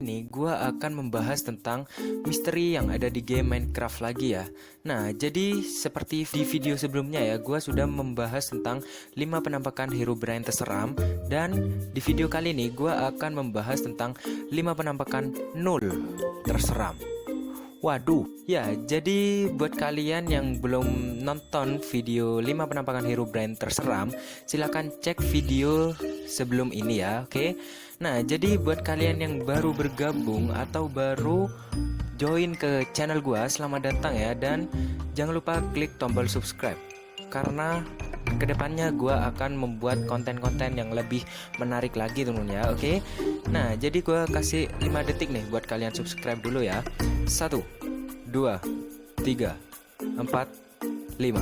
Ini gua akan membahas tentang misteri yang ada di game Minecraft lagi ya. Nah, jadi seperti di video sebelumnya ya, gua sudah membahas tentang 5 penampakan Herobrine terseram. Dan di video kali ini gua akan membahas tentang 5 penampakan Null terseram. Waduh, ya jadi buat kalian yang belum nonton video 5 penampakan Herobrine terseram, silakan cek video sebelum ini ya, oke? Nah, jadi buat kalian yang baru bergabung atau baru join ke channel gua, selamat datang ya. Dan jangan lupa klik tombol subscribe, karena kedepannya gua akan membuat konten-konten yang lebih menarik lagi teman-teman ya, oke? Nah, jadi gua kasih 5 detik nih buat kalian subscribe dulu ya. 1, 2, 3, 4, 5.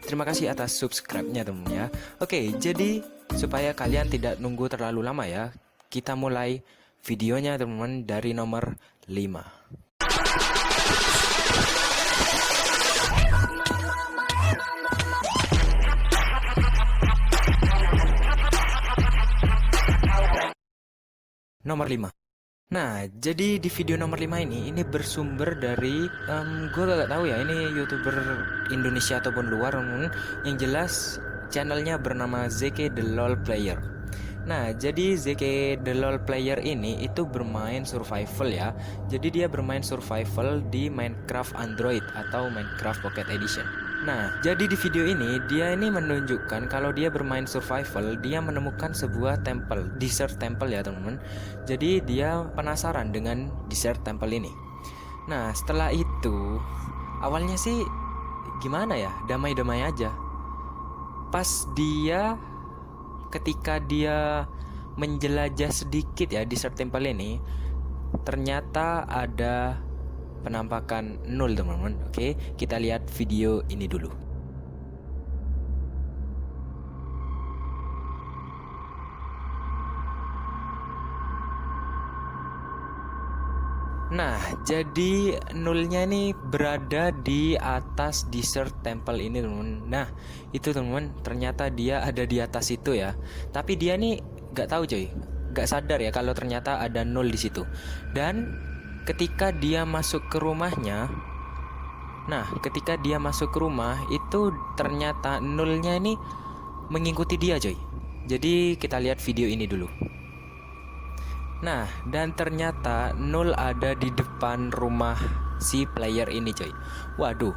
Terima kasih atas subscribe-nya teman ya. Oke, jadi supaya kalian tidak nunggu terlalu lama ya, kita mulai videonya teman-teman dari nomor 5. Nomor 5. Nah, jadi di video nomor 5 ini bersumber dari gue gak tahu ya ini YouTuber Indonesia ataupun luar, yang jelas channelnya bernama ZK The LOL Player. Nah, jadi ZK The LOL Player ini itu bermain survival ya. Jadi dia bermain survival di Minecraft Android atau Minecraft Pocket Edition. Nah, jadi di video ini dia ini menunjukkan kalau dia bermain survival, dia menemukan sebuah temple, desert temple ya teman-teman. Jadi dia penasaran dengan desert temple ini. Nah, setelah itu awalnya sih gimana ya, damai-damai aja. Pas ketika dia menjelajah sedikit ya desert temple ini, ternyata ada penampakan Null teman-teman. Oke, kita lihat video ini dulu. Nah, jadi Nullnya ini berada di atas desert temple ini teman-teman. Nah, itu teman-teman, ternyata dia ada di atas itu ya. Tapi dia nih gak tahu coy, gak sadar ya kalau ternyata ada Null di situ. Dan ketika dia masuk ke rumahnya, nah, ketika dia masuk ke rumah itu ternyata Nullnya ini mengikuti dia coy. Jadi kita lihat video ini dulu. Nah, dan ternyata Null ada di depan rumah si player ini coy. Waduh.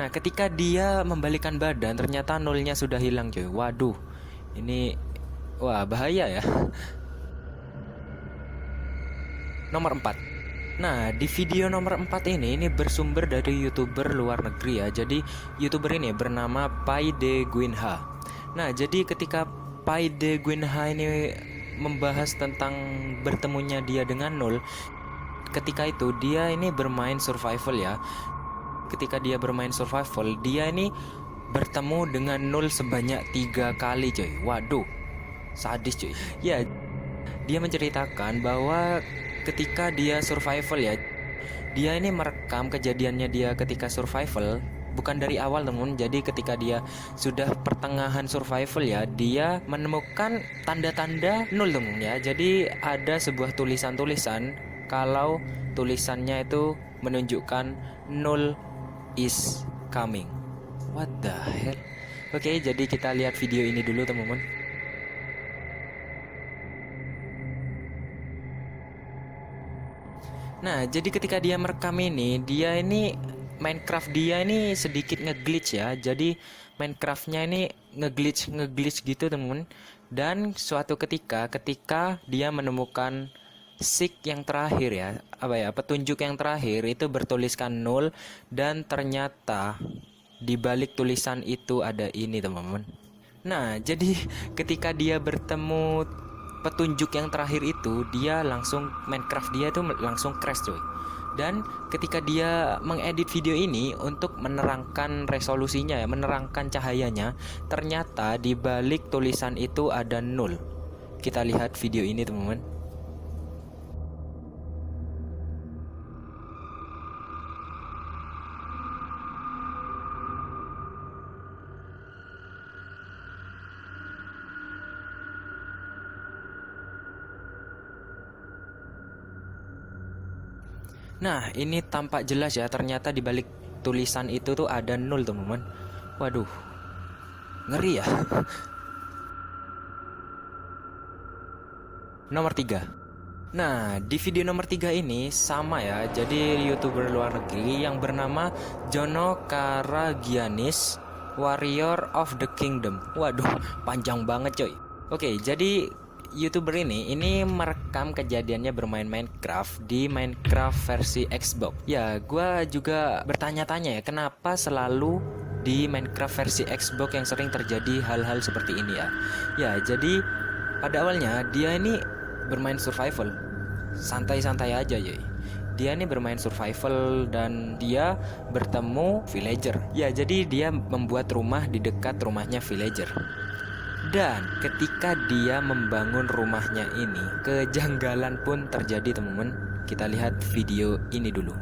Nah, ketika dia membalikan badan ternyata Nullnya sudah hilang coy. Waduh. Ini wah bahaya ya. Nomor 4. Nah, di video nomor 4 ini bersumber dari YouTuber luar negeri ya. Jadi YouTuber ini bernama Pai de Guinha. Nah, jadi ketika Pai de Guinha ini membahas tentang bertemunya dia dengan Null, ketika itu dia ini bermain survival ya. Ketika dia bermain survival, dia ini bertemu dengan Null sebanyak 3 kali coy. Waduh, sadis coy. Ya, dia menceritakan bahwa ketika dia survival ya, dia ini merekam kejadiannya dia ketika survival, bukan dari awal teman. Jadi ketika dia sudah pertengahan survival ya, dia menemukan tanda-tanda Null teman ya. Jadi ada sebuah tulisan-tulisan, kalau tulisannya itu menunjukkan Null is coming. What the hell? Oke, jadi kita lihat video ini dulu teman-teman. Nah, jadi ketika dia merekam ini, Minecraft dia ini sedikit ngeglitch ya. Jadi Minecraftnya ini ngeglitch gitu temen. Dan suatu ketika dia menemukan seek yang terakhir ya, petunjuk yang terakhir itu bertuliskan Null. Dan ternyata di balik tulisan itu ada ini teman-teman. Nah, jadi ketika dia bertemu petunjuk yang terakhir itu, dia langsung Minecraft dia tuh langsung crash coy. Dan ketika dia mengedit video ini untuk menerangkan resolusinya ya, menerangkan cahayanya, ternyata di balik tulisan itu ada Null. Kita lihat video ini teman-teman. Nah, ini tampak jelas ya, ternyata di balik tulisan itu tuh ada 0 teman-teman. Waduh, ngeri ya. Nomor 3. Nah, di video nomor 3 ini sama ya. Jadi YouTuber luar negeri yang bernama Jono Karagianis, Warrior of the Kingdom. Waduh, panjang banget coy. Oke, jadi YouTuber ini merekam kejadiannya bermain Minecraft di Minecraft versi Xbox. Ya, gua juga bertanya-tanya ya, kenapa selalu di Minecraft versi Xbox yang sering terjadi hal-hal seperti ini ya. Ya, jadi pada awalnya dia ini bermain survival, santai-santai aja ya. Dia nih bermain survival dan dia bertemu villager. Ya, jadi dia membuat rumah di dekat rumahnya villager. Dan ketika dia membangun rumahnya ini, kejanggalan pun terjadi teman-teman. Kita lihat video ini dulu.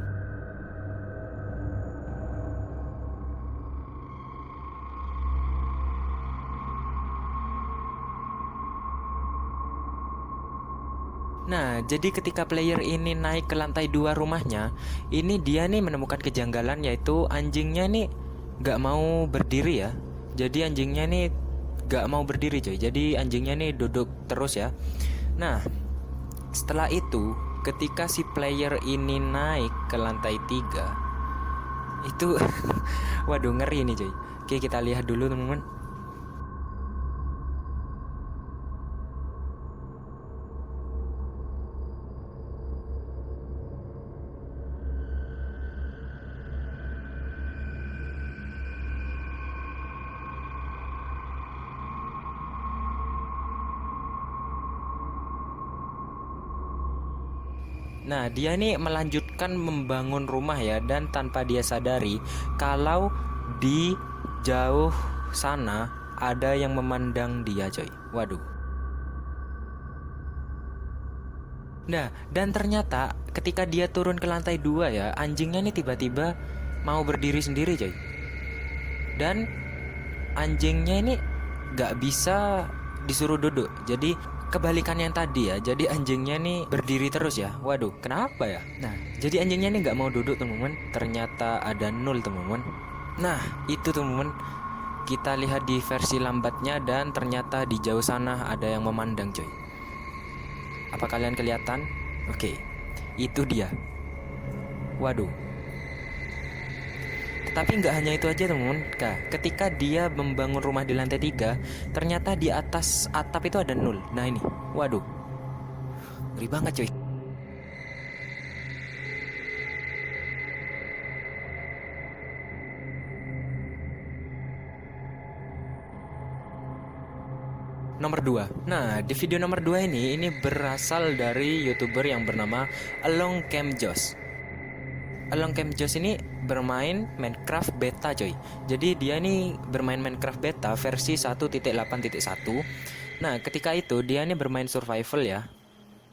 Nah, jadi ketika player ini naik ke lantai 2 rumahnya, ini dia nih menemukan kejanggalan, yaitu anjingnya nih gak mau berdiri ya. Jadi anjingnya nih gak mau berdiri coy. Jadi anjingnya nih duduk terus ya. Nah, setelah itu ketika si player ini naik ke lantai 3 itu waduh, ngeri nih coy. Oke, kita lihat dulu teman-teman. Nah, dia nih melanjutkan membangun rumah ya, dan tanpa dia sadari kalau di jauh sana ada yang memandang dia coy. Waduh. Nah, dan ternyata ketika dia turun ke lantai 2 ya, anjingnya nih tiba-tiba mau berdiri sendiri coy. Dan anjingnya ini gak bisa disuruh duduk. Jadi kebalikan yang tadi ya. Jadi anjingnya nih berdiri terus ya. Waduh, kenapa ya? Nah, jadi anjingnya nih gak mau duduk teman-teman. Ternyata ada 0 teman-teman. Nah, itu teman-teman, kita lihat di versi lambatnya, dan ternyata di jauh sana ada yang memandang coy. Apa kalian kelihatan? Oke, itu dia. Waduh. Tapi nggak hanya itu aja teman-teman. Ketika dia membangun rumah di lantai 3, ternyata di atas atap itu ada 0. Nah ini, waduh, ngeri banget cuy. Nomor 2. Nah, di video nomor 2 ini berasal dari YouTuber yang bernama Along Cam Josh. Along Cam Josh ini bermain Minecraft beta coy. Jadi dia nih bermain Minecraft beta versi 1.8.1. Nah, ketika itu dia nih bermain survival ya.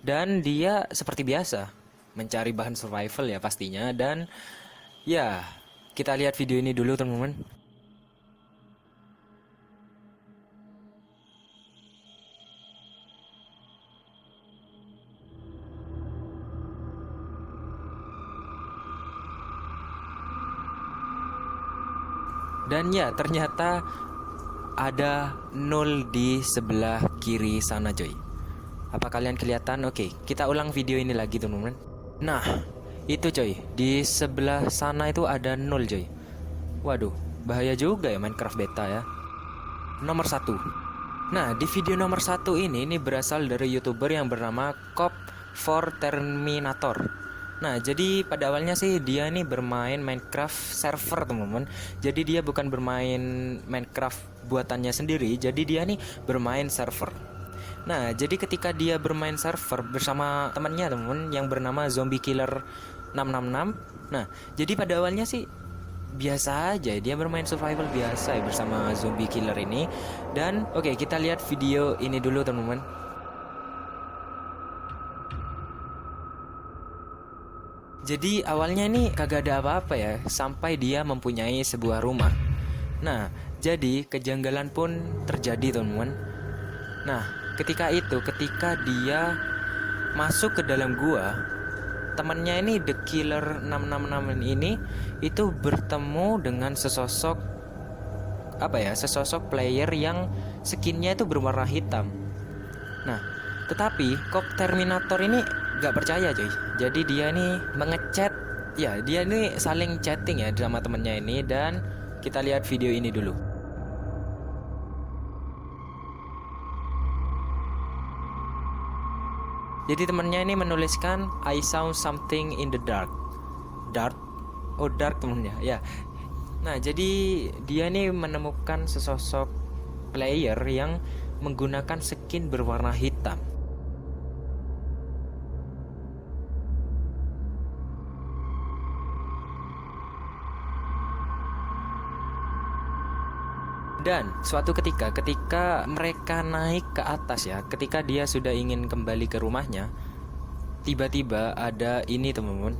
Dan dia seperti biasa mencari bahan survival ya pastinya. Dan ya, kita lihat video ini dulu teman-teman. Dan ya, ternyata ada 0 di sebelah kiri sana coy. Apa kalian kelihatan? Oke, kita ulang video ini lagi teman-teman. Nah, itu coy, di sebelah sana itu ada 0 coy. Waduh, bahaya juga ya Minecraft beta ya. Nomor 1. Nah, di video nomor 1 ini berasal dari YouTuber yang bernama Cop for Terminator. Nah, jadi pada awalnya sih dia nih bermain Minecraft server teman-teman. Jadi dia bukan bermain Minecraft buatannya sendiri, jadi dia nih bermain server. Nah, jadi ketika dia bermain server bersama temannya teman-teman yang bernama Zombie Killer 666. Nah, jadi pada awalnya sih biasa aja, dia bermain survival biasa ya bersama Zombie Killer ini. Dan oke, kita lihat video ini dulu teman-teman. Jadi awalnya ini kagak ada apa-apa ya, sampai dia mempunyai sebuah rumah. Nah, jadi kejanggalan pun terjadi teman-teman. Nah, ketika dia masuk ke dalam gua, temannya ini The Killer 666 ini itu bertemu dengan sesosok sesosok player yang skinnya itu berwarna hitam. Nah, tetapi kok Terminator ini gak percaya cuy. Jadi dia ini mengechat, ya dia ini saling chatting ya sama temennya ini. Dan kita lihat video ini dulu. Jadi temennya ini menuliskan I saw something in the dark. Dark? Oh dark temennya ya. Nah jadi dia ini menemukan sesosok player yang menggunakan skin berwarna hitam. Dan suatu ketika mereka naik ke atas ya, ketika dia sudah ingin kembali ke rumahnya, tiba-tiba ada ini teman-teman.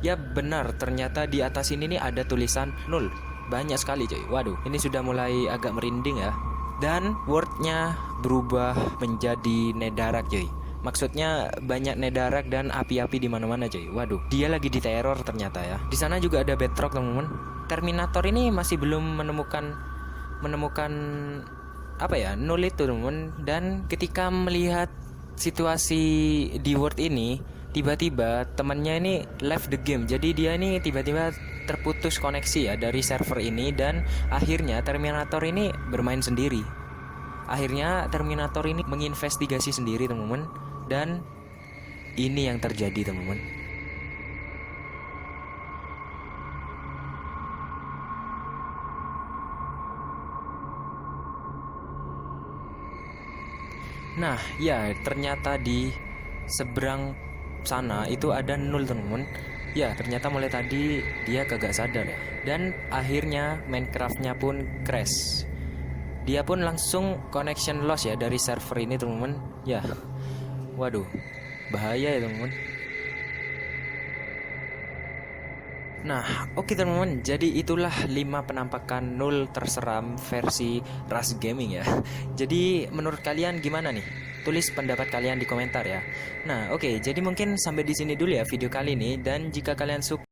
Ya benar, ternyata di atas ini nih ada tulisan 0. Banyak sekali coy. Waduh, ini sudah mulai agak merinding ya. Dan wordnya berubah menjadi nedarak coy. Maksudnya banyak nedarak dan api-api di mana-mana coy. Waduh, dia lagi diteror ternyata ya. Di sana juga ada bedrock teman-teman. Terminator ini masih belum menemukan nol itu teman-teman. Dan ketika melihat situasi di world ini, tiba-tiba temannya ini left the game. Jadi dia ini tiba-tiba terputus koneksi ya dari server ini. Dan akhirnya Terminator ini bermain sendiri. Akhirnya Terminator ini menginvestigasi sendiri teman-teman. Dan ini yang terjadi teman-teman. Nah ya ternyata di seberang sana itu ada 0 teman-teman. Ya ternyata mulai tadi dia kagak sadar ya. Dan akhirnya Minecraftnya pun crash. Dia pun langsung connection loss ya dari server ini teman-teman. Ya waduh, bahaya ya teman-teman. Nah oke teman-teman, jadi itulah 5 penampakan 0 terseram versi Rust Gaming ya. Jadi menurut kalian gimana nih? Tulis pendapat kalian di komentar ya. Nah oke, jadi mungkin sampai di sini dulu ya video kali ini. Dan jika kalian suka